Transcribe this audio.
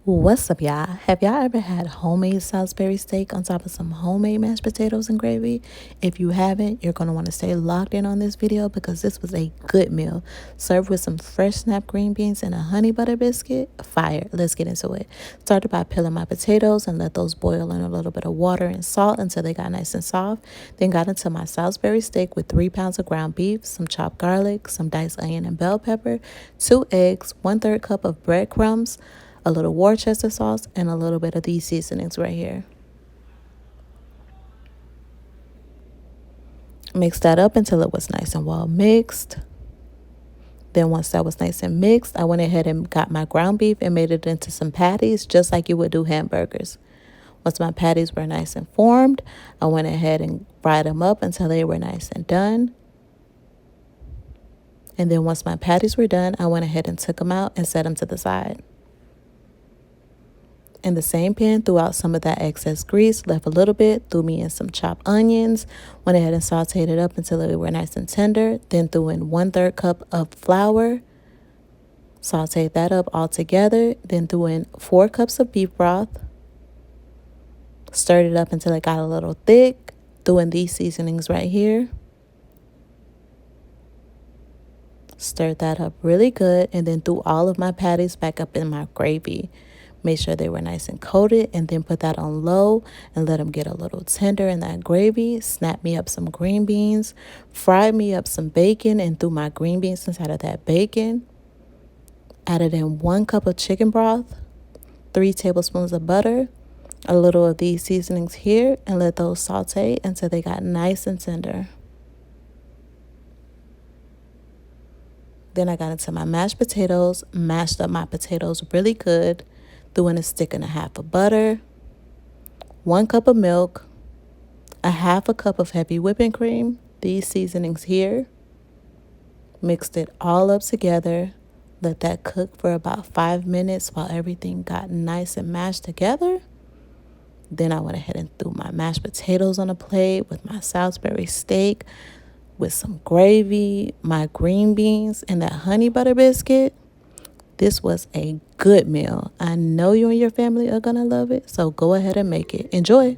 What's up, y'all? Have y'all ever had homemade Salisbury steak on top of some homemade mashed potatoes and gravy? If you haven't, you're going to want to stay locked in on this video because this was a good meal. Served with some fresh snap green beans and a honey butter biscuit. Fire. Let's get into it. Started by peeling my potatoes and let those boil in a little bit of water and salt until they got nice and soft. Then got into my Salisbury steak with 3 pounds of ground beef, some chopped garlic, some diced onion and bell pepper, 2 eggs, 1/3 cup of breadcrumbs, a little Worcester sauce, and a little bit of these seasonings right here. Mix that up until it was nice and well mixed. Then once that was nice and mixed, I went ahead and got my ground beef and made it into some patties, just like you would do hamburgers. Once my patties were nice and formed, I went ahead and fried them up until they were nice and done. And then once my patties were done, I went ahead and took them out and set them to the side. In the same pan, threw out some of that excess grease, left a little bit, threw me in some chopped onions, went ahead and sauteed it up until they were nice and tender, then threw in 1/3 cup of flour, sauteed that up all together, then threw in 4 cups of beef broth, stirred it up until it got a little thick, threw in these seasonings right here, stirred that up really good, and then threw all of my patties back up in my gravy. Made sure they were nice and coated, and then put that on low and let them get a little tender in that gravy. Snap me up some green beans, fried me up some bacon, and threw my green beans inside of that bacon. Added in 1 cup of chicken broth, 3 tablespoons of butter, a little of these seasonings here, and let those saute until they got nice and tender. Then I got into my mashed potatoes, mashed up my potatoes really good, threw in a stick and a half of butter, 1 cup of milk, a half a cup of heavy whipping cream, these seasonings here, mixed it all up together, let that cook for about 5 minutes while everything got nice and mashed together. Then I went ahead and threw my mashed potatoes on a plate with my Salisbury steak with some gravy, my green beans, and that honey butter biscuit. This was a good meal. I know you and your family are going to love it, so go ahead and make it. Enjoy.